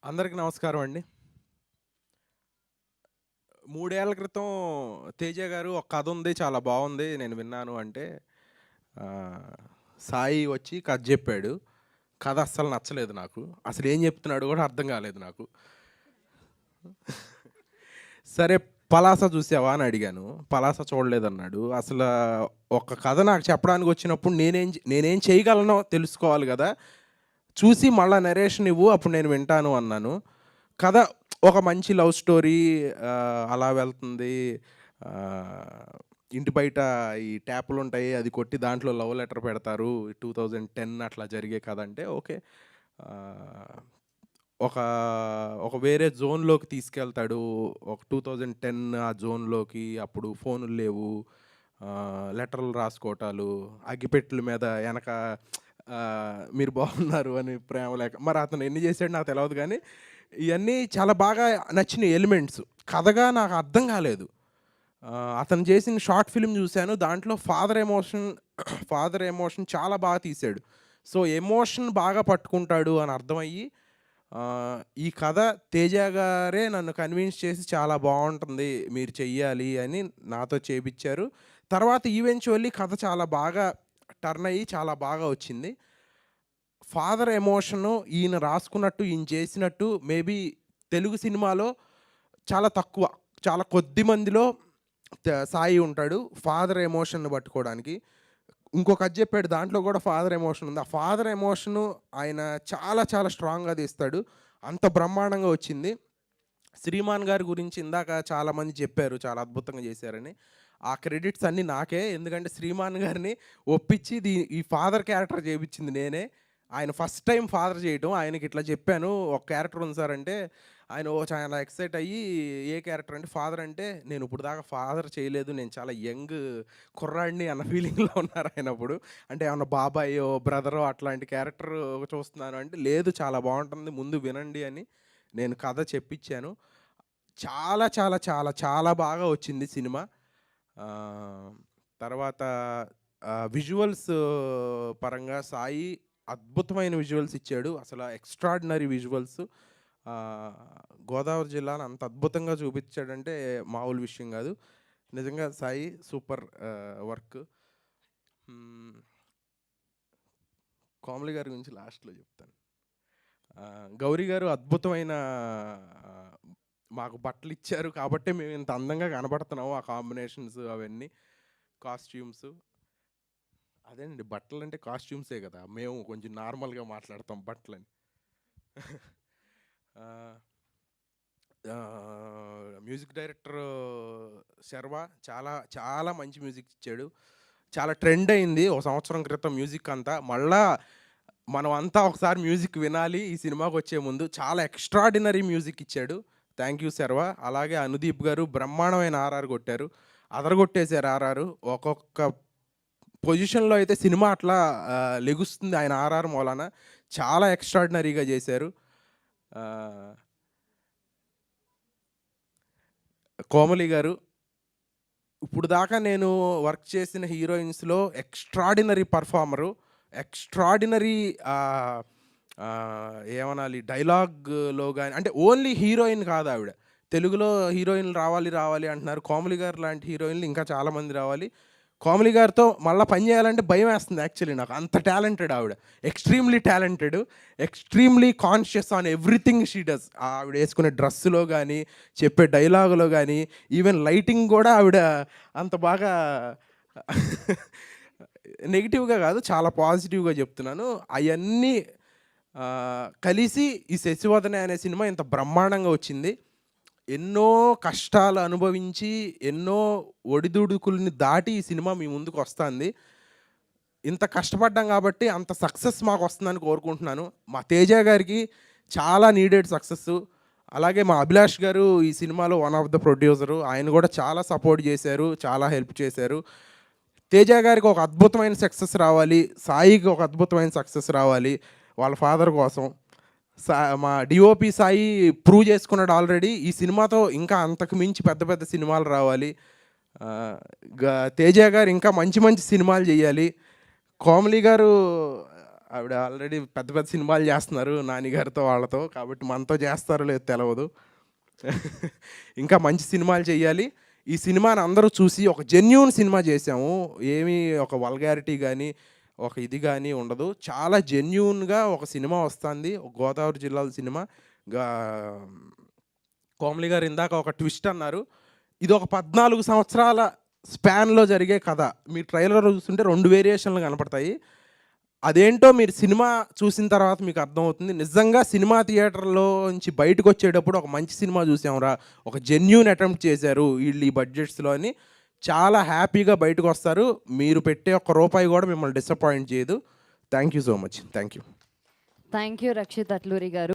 అందరికి నమస్కారం అండి. 3 ఏళ్ల క్రితం తేజ గారు ఒక కథ ఉంది, చాలా బావుంది, నేను విన్నాను అంటే ఆహ్, సాయి వచ్చి కథ జెప్పాడు. కథ అస్సలు నచ్చలేదు నాకు. అసలేం జెప్తున్నాడో గూడా అర్థం గాలేదు నాకు. సరే, 'పలాస' జూసావా అని అడిగాను. 'పలాస' చూడలేదన్నాడు. ఒక కథ నాకు చెప్పడానికొచ్చినప్పుడు నేనేం చేయగలనో తెలుసుకోవాలి గదా! చూసి మళ్ళా నరేషన్ ఇవ్వు, అప్పుడు నేను వింటాను అన్నాను. కథ ఒక మంచి లవ్ స్టోరీ, అలా వెళ్తుంది. ఆహ్, ఇంటి బయట ఈ ట్యాపులుంటాయి. అది కొట్టి దాంట్లో లవ్ లెటర్ పెడతారు. 2010 అట్లా జరిగే కథ అంటే ఓకే. ఆహ్, ఒక ఒక వేరే జోన్‌లోకి తీసుకెళ్తాడు. ఒక 2010 ఆ జోన్‌లోకి. అప్పుడు ఫోనులు లేవు. లెటర్‌లు రాసుకోవటాలు, అగ్గిపెట్టెల మీద ఎనక మీరు బాగున్నారు అని ప్రేమ లేఖ. మరి అతను ఎన్ని చేసాడో నాకు తెలవదు గానీ, ఇయన్నీ చాలా బాగా నచ్చినాయి ఎలిమెంట్స్. కథగా నాకు అర్థం కాలేదు. అతను చేసిన షార్ట్ ఫిల్మ్ చూసాను. దాంట్లో ఫాదర్ ఎమోషన్ చాలా బాగా తీశాడు. సో, ఎమోషన్ బాగా పట్టుకుంటాడు అని అర్థమయ్యి, ఈ కథ తేజ గారే నన్ను కన్విన్స్ చేసి చాలా బావుంటుంది, మీరు చెయ్యాలి అని నాతో చేపిచ్చారు. తర్వాత ఈవెంచువల్లీ కథ చాలా బాగా టర్న్ అయ్యి చాలా బాగా వచ్చింది. ఫాదర్ ఎమోషను ఈయన రాసుకున్నట్టు, ఈయన చేసినట్టు మేబీ తెలుగు సినిమాలో చాలా తక్కువ. చాలా కొద్ది మందిలో సాయి ఉంటాడు ఫాదర్ ఎమోషన్‌ని పట్టుకోవడానికి. ఇంకో కథ చెప్పాడు, దాంట్లో కూడా ఫాదర్ ఎమోషన్ ఉంది. ఆ ఫాదర్ ఎమోషను ఆయన చాలా చాలా స్ట్రాంగ్‌గా తీస్తాడు. అంత బ్రహ్మాండంగా వచ్చింది. శ్రీమాన్ గారి గురించి ఇందాక చాలామంది చెప్పారు, చాలా అద్భుతంగా చేశారని. ఆ క్రెడిట్స్ అన్నీ నాకే. ఎందుకంటే శ్రీమాన్ గారిని ఒప్పించి ఈ ఫాదర్ క్యారెక్టర్ చేపించింది నేనే. ఆయన ఫస్ట్ టైమ్ ఫాదర్ చేయటం. ఆయనకి ఇట్లా చెప్పాను, ఒక క్యారెక్టర్ ఉంది సార్ అంటే, ఆయన చాలా ఎక్సైట్ అయ్యి, ఏ క్యారెక్టర్ అంటే, ఫాదర్ అంటే, నేను ఇప్పుడు దాకా ఫాదర్ చేయలేదు, నేను చాలా యంగ్ కుర్రాడిని అన్న ఫీలింగ్‌లో ఉన్నారు ఆయన అప్పుడు. అంటే ఏమన్నా బాబాయో, బ్రదరో అట్లాంటి క్యారెక్టర్ చూస్తున్నాను అంటే, లేదు చాలా బావుంటుంది, ముందు వినండి అని నేను కథ చెప్పించాను. చాలా చాలా చాలా చాలా బాగా వచ్చింది సినిమా. ఆహ్, తర్వాత విజువల్స్ పరంగా సాయి అద్భుతమైన విజువల్స్ ఇచ్చాడు. అసల ఎక్స్‌ట్రార్డినరీ విజువల్స్. ఆహ్, గోదావరి జిల్లాని అంత అద్భుతంగా చూపిచ్చాడంటే మామూలు విషయం గాదు. నిజంగా సాయి సూపర్ వర్క్. హ్మ్. కోమలి గారి గురించి లాస్ట్‌లో చెప్తాను. గౌరీ గారు అద్భుతమైన ఆహ్, మాకు బట్టలిచ్చారు కాబట్టే మేము ఇంత అందంగా కనపడుతున్నాము. ఆ కాంబినేషన్స్ అవన్నీ, కాస్ట్యూమ్స్. అదేనండి, బట్టలంటే కాస్ట్యూమ్సే గదా! మేము కొంచెం నార్మల్‌గా మాట్లాడతాం బట్టలని. ఆహ్, మ్యూజిక్ డైరెక్టర్ శర్వ చాలా చాలా మంచి మ్యూజిక్ ఇచ్చాడు. చాలా ట్రెండ్ అయింది ఒక సంవత్సరం క్రితం మ్యూజిక్ అంతా. మళ్ళా మనం అంతా ఒకసారి మ్యూజిక్ వినాలి ఈ సినిమాకొచ్చే ముందు. చాలా ఎక్స్‌ట్రార్డినరీ మ్యూజిక్ ఇచ్చాడు. Thank you Sharwa. అలాగే అనుదీప్ గారు బ్రహ్మాండమైన ఆర్ఆర్ కొట్టారు. అదరగొట్టేసారు ఆర్ఆర్. ఒక్కొక్క పొజిషన్‌లో అయితే సినిమా అట్లా లెగుస్తుంది ఆయన ఆర్ఆర్ మూలాన. చాలా ఎక్స్‌ట్రార్డినరీగా చేశారు. ఆహ్, కోమలి గారు ఇప్పుడు దాకా నేను వర్క్ చేసిన హీరోయిన్స్‌లో ఎక్స్‌ట్రార్డినరీ పెర్ఫార్మరు. ఎక్స్‌ట్రార్డినరీ ఆహ్, ఏమనాలి, డైలాగ్‌లో గాని అంటే ఓన్లీ హీరోయిన్ కాదావిడ. తెలుగులో హీరోయిన్‌లు రావాలి, రావాలి అంటున్నారు. కోమలి గారు లాంటి హీరోయిన్‌లు ఇంకా చాలా మంది రావాలి. కోమలి గారితో మళ్ళా పని చేయాలంటే భయమేస్తుంది యాక్చువల్లీ నాకు. అంత టాలెంటెడ్ ఆవిడ. Extremely talented. Extremely conscious on everything she does. ఆవిడ యేసుకునే డ్రెస్సులో గాని, చెప్పే డైలాగులో గాని, ఈవెన్ లైటింగ్ గూడా ఆవిడ అంత బాగా నెగెటివ్‌గా గాదు, చాలా పాజిటివ్‌గా జెప్తున్నాను. అయన్నీ కలిసి ఈ 'శశివదనే' అనే సినిమా ఇంత బ్రహ్మాండంగా వచ్చింది. ఎన్నో కష్టాలు అనుభవించి, ఎన్నో ఒడిదుడుకుల్ని దాటి ఈ సినిమా మీ ముందుకొస్తాంది. ఇంత కష్టపడ్డాం గాబట్టి అంత సక్సెస్ మాకొస్తుందని కోరుకుంటున్నాను. మా తేజ గారికి చాలా నీడెడ్ సక్సెస్సు. అలాగే మా అభిలాష్ గారు ఈ సినిమాలో వన్ ఆఫ్ ద ప్రొడ్యూసరు. ఆయన గూడా చాలా సపోర్ట్ జేశారు, చాలా హెల్ప్ చేశారు. తేజ గారికి ఒక అద్భుతమైన సక్సెస్ రావాలి. సాయికి ఒక అద్భుతమైన సక్సెస్ రావాలి వాళ్ళ ఫాదర్ కోసం. మా డీఓపీ సాయి ప్రూవ్ చేసుకున్నాడు ఆల్రెడీ. ఈ సినిమాతో ఇంకా అంతకు మించి పెద్ద పెద్ద సినిమాలు రావాలి. ఆహ్, తేజ గారు ఇంకా మంచి మంచి సినిమాలు చేయాలి. కోమలి గారు ఆవిడ ఆల్రెడీ పెద్ద పెద్ద సినిమాలు చేస్తున్నారు నానిగారితో వాళ్ళతో, కాబట్టి మనతో చేస్తారో లేదో తెలవదు. ఇంకా మంచి సినిమాలు చెయ్యాలి. ఈ సినిమాని అందరూ చూసి ఒక జెన్యూన్ సినిమా చేసాము. ఏమీ ఒక వల్గారిటీ గానీ, ఒక ఇది గానీ ఉండదు. చాలా జెన్యూన్‌గా ఒక సినిమా వస్తుంది. గోదావరి జిల్లాల సినిమా. గా కోమలి గారు ఇందాక ఒక ట్విస్ట్ అన్నారు. ఇది ఒక 14 సంవత్సరాల స్పాన్‌లో జరిగే కథ. మీరు ట్రైలర్ చూస్తుంటే 2 వేరియేషన్‌లు కనపడతాయి. అదేంటో మీరు సినిమా చూసిన తర్వాత మీకు అర్థమవుతుంది. నిజంగా సినిమా థియేటర్‌లో నుంచి బయటకొచ్చేటప్పుడు ఒక మంచి సినిమా చూసాంరా, ఒక జెన్యూన్ అటెంప్ట్ చేశారు ఈళ్ళు ఈ బడ్జెట్స్‌లో అని చాలా హ్యాపీగా బయటకొస్తారు. మీరు పెట్టే ఒక్క రూపాయి కూడా మిమ్మల్ని డిసప్పాయింట్ చేయదు. Thank you so much. Thank you. Thank you Rakshit Atluri గారు.